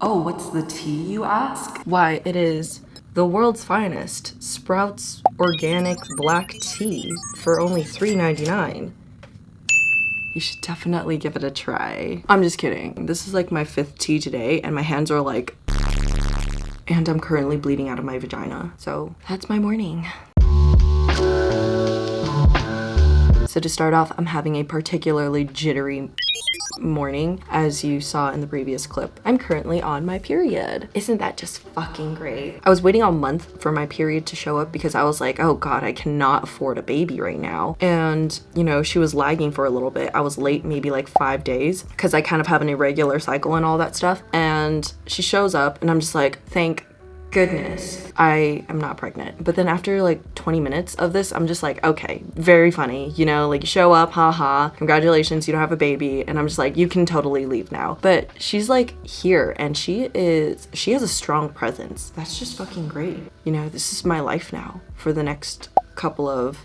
Oh, what's the tea, you ask? Why, it is the world's finest Sprouts organic black tea for only $3.99. You should definitely give it a try. I'm just kidding. This is like my 5th tea today and my hands are like, and I'm currently bleeding out of my vagina. So that's my morning. So to start off, I'm having a particularly jittery morning, as you saw in the previous clip. I'm currently on my period. Isn't that just fucking great? I was waiting a month for my period to show up because I was like, oh god, I cannot afford a baby right now. And you know, she was lagging for a little bit. I was late maybe like 5 days because I kind of have an irregular cycle and all that stuff. And she shows up and I'm just like, thank goodness I am not pregnant. But then after like 20 minutes of this, I'm just like, okay, very funny, you know, like you show up, haha, congratulations, you don't have a baby. And I'm just like, you can totally leave now. But she's like here and she has a strong presence. That's just fucking great. You know, this is my life now for the next couple of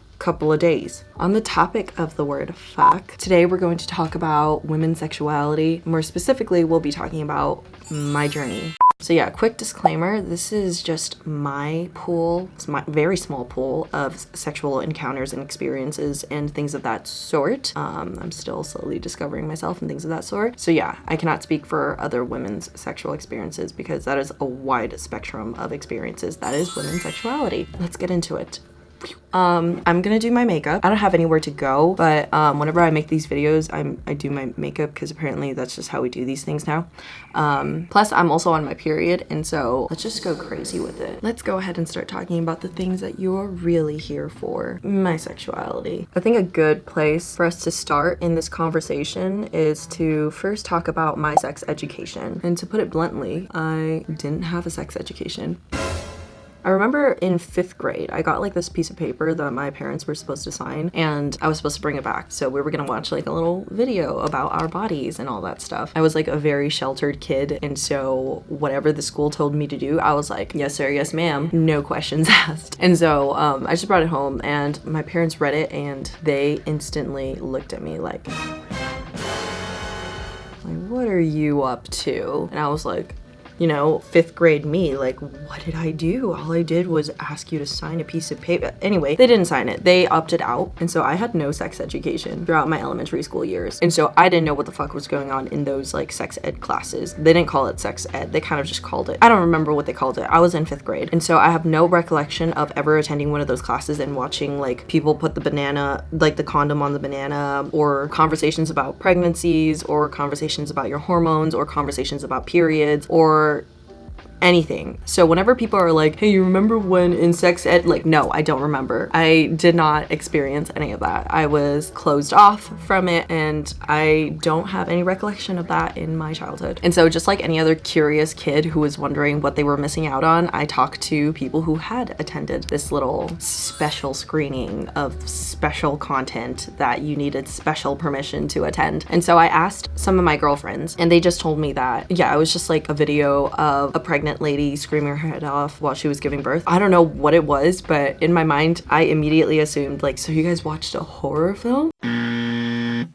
days. On the topic of the word fuck, today we're going to talk about women's sexuality. More specifically, we'll be talking about my journey. So yeah, quick disclaimer, this is just my pool, it's my very small pool of sexual encounters and experiences and things of that sort. I'm still slowly discovering myself and things of that sort. So yeah, I cannot speak for other women's sexual experiences because that is a wide spectrum of experiences. That is women's sexuality. Let's get into it. I'm gonna do my makeup. I don't have anywhere to go, but whenever I make these videos, I do my makeup because apparently that's just how we do these things now. Plus I'm also on my period, and so let's just go crazy with it. Let's go ahead and start talking about the things that you're really here for. My sexuality. I think a good place for us to start in this conversation is to first talk about my sex education. And to put it bluntly, I didn't have a sex education. I remember in 5th grade, I got like this piece of paper that my parents were supposed to sign and I was supposed to bring it back. So we were gonna watch like a little video about our bodies and all that stuff. I was like a very sheltered kid, and so whatever the school told me to do, I was like, yes sir, yes ma'am, no questions asked. And so I just brought it home and my parents read it and they instantly looked at me like, what are you up to? And I was like, you know, 5th grade me, like, what did I do? All I did was ask you to sign a piece of paper. Anyway, they didn't sign it. They opted out. And so I had no sex education throughout my elementary school years. And so I didn't know what the fuck was going on in those like sex ed classes. They didn't call it sex ed. They kind of just called it, I don't remember what they called it. I was in 5th grade. And so I have no recollection of ever attending one of those classes and watching like people put the banana, like the condom on the banana, or conversations about pregnancies, or conversations about your hormones, or conversations about periods, or anything. So whenever people are like, hey, you remember when in sex ed? Like, no, I don't remember. I did not experience any of that. I was closed off from it and I don't have any recollection of that in my childhood. And so just like any other curious kid who was wondering what they were missing out on, I talked to people who had attended this little special screening of special content that you needed special permission to attend. And so I asked some of my girlfriends and they just told me that, yeah, it was just like a video of a pregnant lady screaming her head off while she was giving birth. I don't know what it was, but in my mind, I immediately assumed like, so you guys watched a horror film?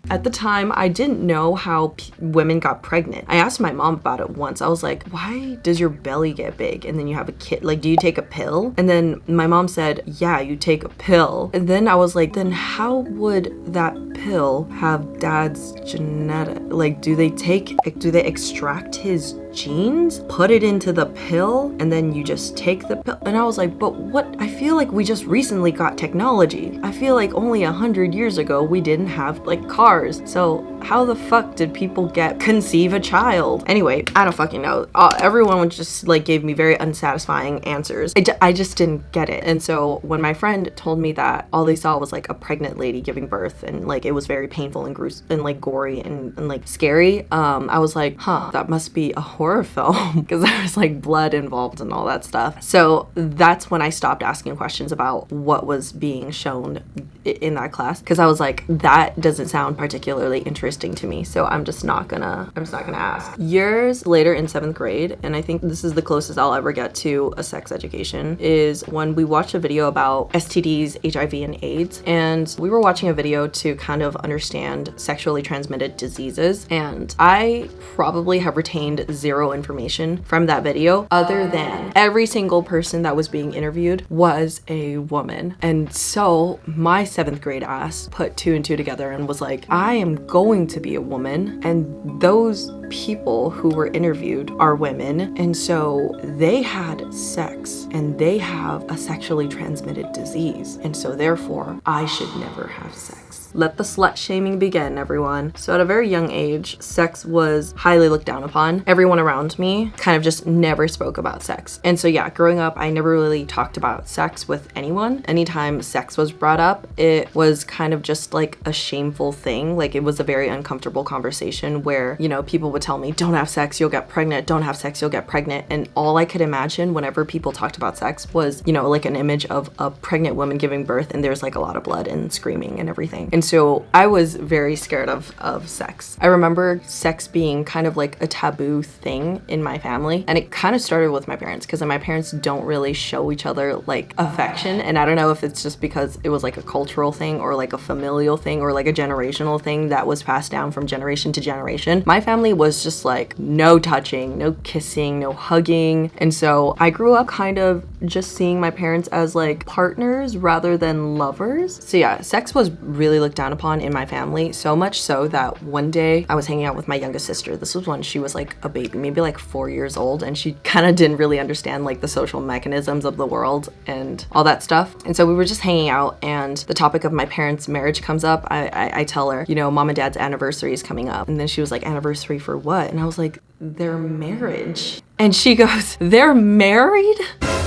At the time, I didn't know how women got pregnant. I asked my mom about it once. I was like, why does your belly get big and then you have a kid? Like, do you take a pill? And then my mom said, yeah, you take a pill. And then I was like, then how would that pill have dad's genetic? Like, do they extract his genes, put it into the pill, and then you just take the pill? And I was like, but what? I feel like we just recently got technology. I feel like only 100 years ago we didn't have like cars. So how the fuck did people conceive a child? Anyway, I don't fucking know. Everyone just like gave me very unsatisfying answers. I just didn't get it. And so when my friend told me that all they saw was like a pregnant lady giving birth and like it was very painful and gruesome and like gory and like scary, I was like, huh, that must be a horror film because there was like blood involved and all that stuff. So that's when I stopped asking questions about what was being shown in that class, because I was like, that doesn't sound particularly interesting interesting to me, so I'm just not gonna ask. Years later in 7th grade, and I think this is the closest I'll ever get to a sex education, is when we watched a video about STDs, HIV, and AIDS. And we were watching a video to kind of understand sexually transmitted diseases. And I probably have retained zero information from that video, other than every single person that was being interviewed was a woman. And so my 7th grade ass put 2 and 2 together and was like, I am going to be a woman, and those people who were interviewed are women, and so they had sex and they have a sexually transmitted disease, and so therefore I should never have sex. Let the slut shaming begin, everyone. So at a very young age, sex was highly looked down upon. Everyone around me kind of just never spoke about sex. And so yeah, growing up, I never really talked about sex with anyone. Anytime sex was brought up, it was kind of just like a shameful thing. Like, it was a very uncomfortable conversation where, you know, people would tell me, don't have sex, you'll get pregnant, don't have sex, you'll get pregnant. And all I could imagine whenever people talked about sex was, you know, like an image of a pregnant woman giving birth and there's like a lot of blood and screaming and everything. And so I was very scared of sex. I remember sex being kind of like a taboo thing in my family. And it kind of started with my parents, because my parents don't really show each other like affection. And I don't know if it's just because it was like a cultural thing or like a familial thing or like a generational thing that was passed down from generation to generation. My family was just like no touching, no kissing, no hugging. And so I grew up kind of just seeing my parents as like partners rather than lovers. So yeah, sex was really looked down upon in my family, so much so that one day I was hanging out with my youngest sister. This was when she was like a baby, maybe like 4 years old, and she kind of didn't really understand like the social mechanisms of the world and all that stuff. And so we were just hanging out, and the topic of my parents' marriage comes up. I tell her, you know, mom and dad's anniversary is coming up. And then she was like, anniversary for what? And I was like, their marriage. And she goes, they're married?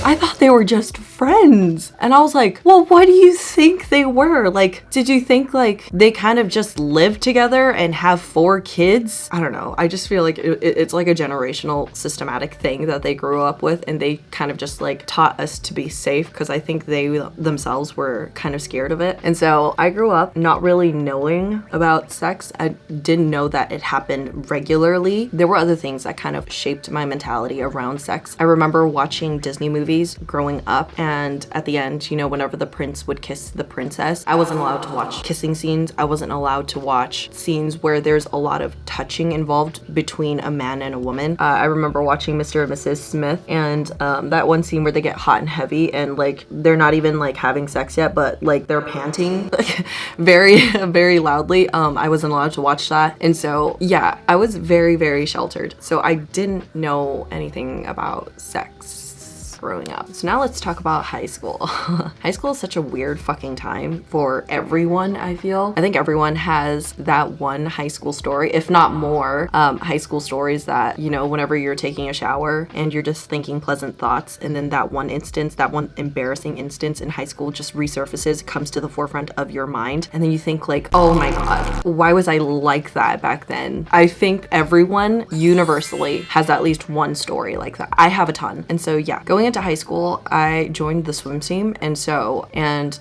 I thought they were just friends. And I was like, well, what do you think they were? Like, did you think like they kind of just live together and have 4 kids? I don't know. I just feel like it's like a generational systematic thing that they grew up with, and they kind of just like taught us to be safe, because I think they themselves were kind of scared of it. And so I grew up not really knowing about sex. I didn't know that it happened regularly. There were other things that kind of shaped my mentality around sex. I remember watching Disney movies growing up, and at the end, you know, whenever the prince would kiss the princess, I wasn't allowed to watch kissing scenes. I wasn't allowed to watch scenes where there's a lot of touching involved between a man and a woman. I remember watching Mr. and Mrs. Smith, and that one scene where they get hot and heavy, and like they're not even like having sex yet, but like they're panting very, very loudly. I wasn't allowed to watch that. And so yeah, I was very, very sheltered. So I didn't know anything about sex growing up. So now let's talk about high school. High school is such a weird fucking time for everyone, I feel. I think everyone has that one high school story, if not more, high school stories that, you know, whenever you're taking a shower and you're just thinking pleasant thoughts, and then that one instance, that one embarrassing instance in high school just resurfaces, comes to the forefront of your mind. And then you think like, oh my God, why was I like that back then? I think everyone universally has at least one story like that. I have a ton. And so yeah, going into high school, I joined the swim team. And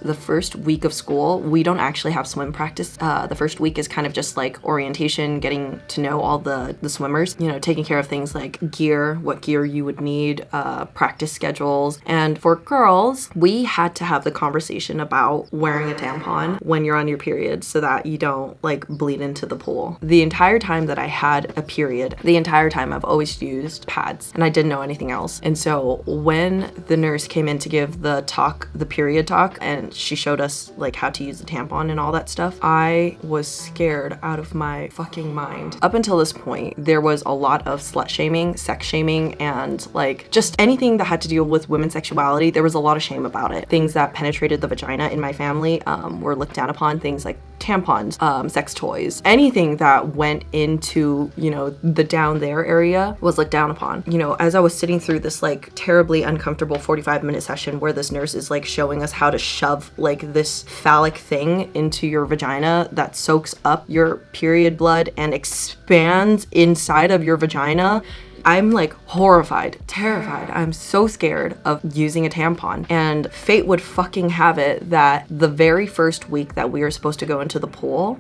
the first week of school, we don't actually have swim practice. The first week is kind of just like orientation, getting to know all the swimmers, you know, taking care of things like gear, what gear you would need, practice schedules. And for girls, we had to have the conversation about wearing a tampon when you're on your period so that you don't like bleed into the pool. The entire time that I had a period, the entire time I've always used pads, and I didn't know anything else. And so when the nurse came in to give the period talk, and she showed us like how to use the tampon and all that stuff, I was scared out of my fucking mind. Up until this point, there was a lot of slut shaming, sex shaming, and like just anything that had to deal with women's sexuality. There was a lot of shame about it. Things that penetrated the vagina in my family were looked down upon. Things like tampons, sex toys, anything that went into, you know, the down there area was looked down upon. You know, as I was sitting through this like terribly uncomfortable 45-minute session where this nurse is like showing us how to shove like this phallic thing into your vagina that soaks up your period blood and expands inside of your vagina, I'm like horrified, terrified. I'm so scared of using a tampon. And fate would fucking have it that the very first week that we were supposed to go into the pool,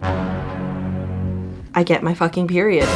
I get my fucking period.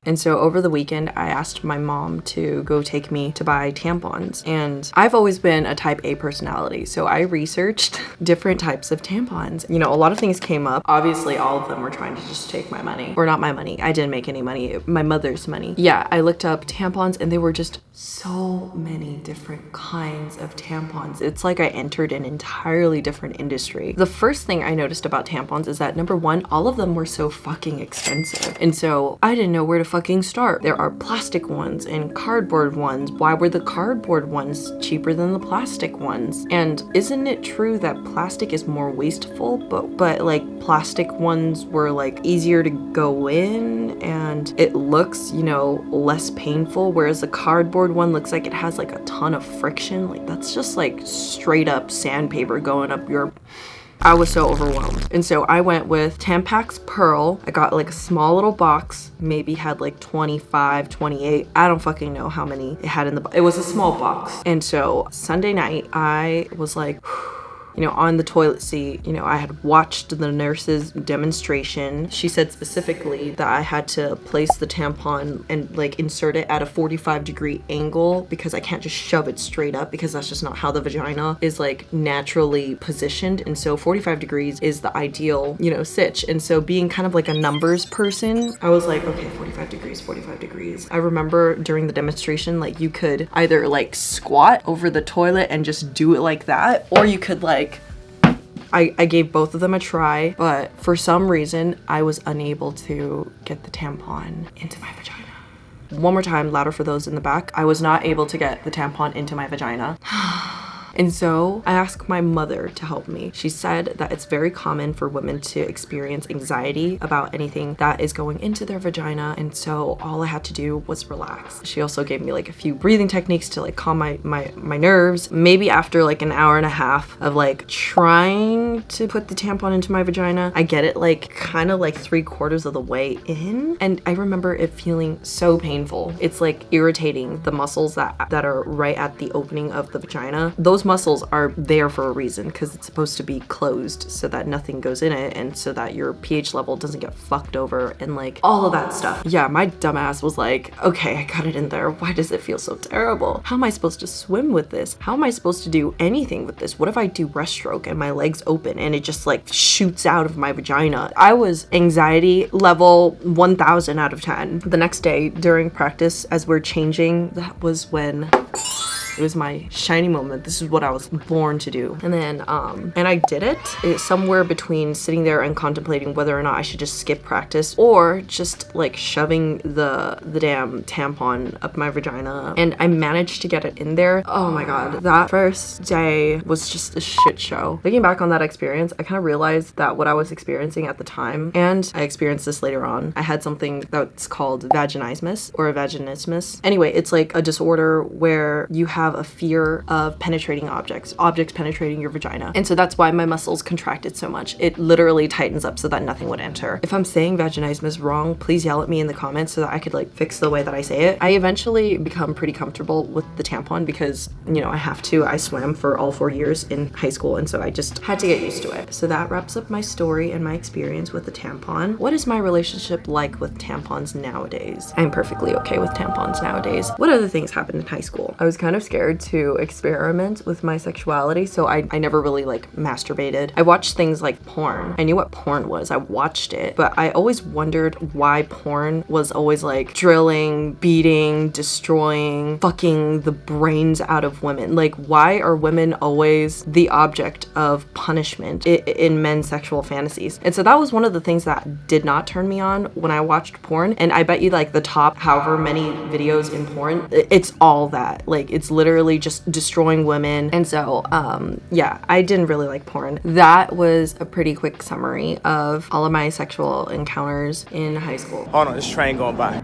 And so over the weekend, I asked my mom to go take me to buy tampons. And I've always been a type A personality, so I researched different types of tampons. You know, a lot of things came up. Obviously, all of them were trying to just take my money. Or not my money. I didn't make any money. My mother's money. Yeah, I looked up tampons and there were just so many different kinds of tampons. It's like I entered an entirely different industry. The first thing I noticed about tampons is that number one, all of them were so fucking expensive. And so I didn't know where to fucking start. There are plastic ones and cardboard ones. Why were the cardboard ones cheaper than the plastic ones? And isn't it true that plastic is more wasteful, but like plastic ones were like easier to go in and it looks, you know, less painful, whereas the cardboard one looks like it has like a ton of friction. Like that's just like straight up sandpaper going up your... I was so overwhelmed. And so I went with Tampax Pearl. I got like a small little box, maybe had like 25, 28. I don't fucking know how many it had in the box. It was a small box. And so Sunday night, I was like, you know, on the toilet seat, you know, I had watched the nurse's demonstration. She said specifically that I had to place the tampon and like insert it at a 45-degree angle because I can't just shove it straight up because that's just not how the vagina is like naturally positioned. And so 45 degrees is the ideal, you know, sitch. And so being kind of like a numbers person, I was like, okay, 45 degrees, 45 degrees. I remember during the demonstration, like you could either like squat over the toilet and just do it like that, or you could like, I gave both of them a try, but for some reason, I was unable to get the tampon into my vagina. One more time, louder for those in the back. I was not able to get the tampon into my vagina. And so I asked my mother to help me. She said that it's very common for women to experience anxiety about anything that is going into their vagina. And so all I had to do was relax. She also gave me like a few breathing techniques to like calm my nerves. Maybe after like an hour and a half of like trying to put the tampon into my vagina, I get it like kind of like 3/4 of the way in. And I remember it feeling so painful. It's like irritating the muscles that are right at the opening of the vagina. Those muscles are there for a reason because it's supposed to be closed so that nothing goes in it and so that your pH level doesn't get fucked over and like all of that stuff. Yeah, my dumbass was like, okay, I got it in there. Why does it feel so terrible? How am I supposed to swim with this? How am I supposed to do anything with this? What if I do breaststroke and my legs open and it just like shoots out of my vagina? I was anxiety level 1000 out of 10. The next day during practice as we're changing, that was when it was my shining moment. This is what I was born to do. And then, and I did it. It's somewhere between sitting there and contemplating whether or not I should just skip practice or just like shoving the damn tampon up my vagina. And I managed to get it in there. Oh my God, that first day was just a shit show. Looking back on that experience, I kind of realized that what I was experiencing at the time, and I experienced this later on, I had something that's called vaginismus or a vaginismus. Anyway, it's like a disorder where you have a fear of penetrating objects penetrating your vagina. And so that's why my muscles contracted so much. It literally tightens up so that nothing would enter. If I'm saying vaginismus wrong, please yell at me in the comments so that I could like fix the way that I say it. I eventually become pretty comfortable with the tampon because, you know, I have to. I swam for all 4 years in high school and so I just had to get used to it. So that wraps up my story and my experience with the tampon. What is my relationship like with tampons nowadays? I'm perfectly okay with tampons nowadays. What other things happened in high school? I was kind of scared to experiment with my sexuality, so I never really like masturbated. I watched things like porn. I knew what porn was. I watched it, but I always wondered why porn was always like drilling, beating, destroying, fucking the brains out of women. Like, why are women always the object of punishment in men's sexual fantasies? And so that was one of the things that did not turn me on when I watched porn. And I bet you like the top however many videos in porn, it's all that. Like, it's literally just destroying women. And so yeah, I didn't really like porn. That was a pretty quick summary of all of my sexual encounters in high school. Hold on, this train going by.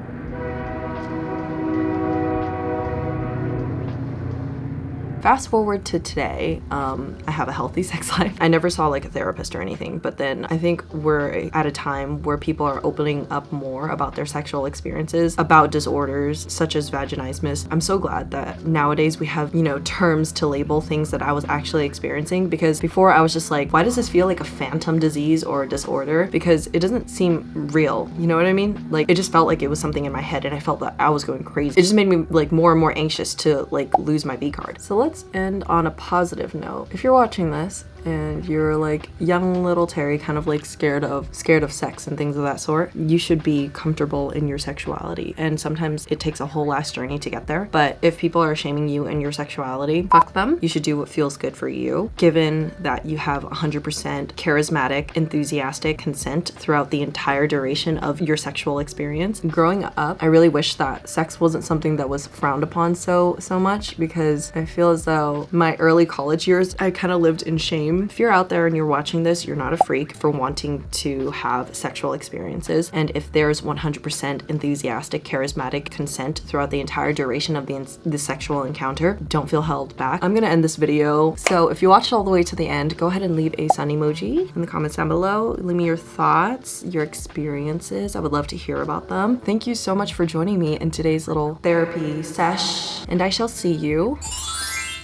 Fast forward to today, I have a healthy sex life. I never saw like a therapist or anything, but then I think we're at a time where people are opening up more about their sexual experiences, about disorders such as vaginismus. I'm so glad that nowadays we have, you know, terms to label things that I was actually experiencing, because before I was just like, why does this feel like a phantom disease or a disorder? Because it doesn't seem real, you know what I mean? Like, it just felt like it was something in my head and I felt that I was going crazy. It just made me like more and more anxious to like lose my B card. So let's end on a positive note. If you're watching this and you're like young little Terri, kind of like scared of sex and things of that sort, you should be comfortable in your sexuality. And sometimes it takes a whole last journey to get there. But if people are shaming you in your sexuality, fuck them. You should do what feels good for you, given that you have 100% charismatic, enthusiastic consent throughout the entire duration of your sexual experience. Growing up, I really wish that sex wasn't something that was frowned upon so much, because I feel as though my early college years, I kind of lived in shame. If you're out there and you're watching this, you're not a freak for wanting to have sexual experiences. And if there's 100% enthusiastic, charismatic consent throughout the entire duration of the sexual encounter, don't feel held back. I'm gonna end this video. So if you watched all the way to the end, go ahead and leave a sun emoji in the comments down below. Leave me your thoughts, your experiences. I would love to hear about them. Thank you so much for joining me in today's little therapy sesh, and I shall see you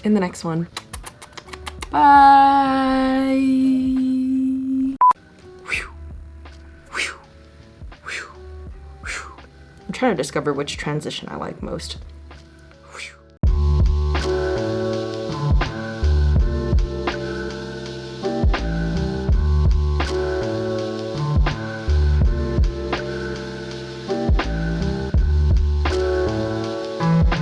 in the next one. Bye. I'm trying to discover which transition I like most.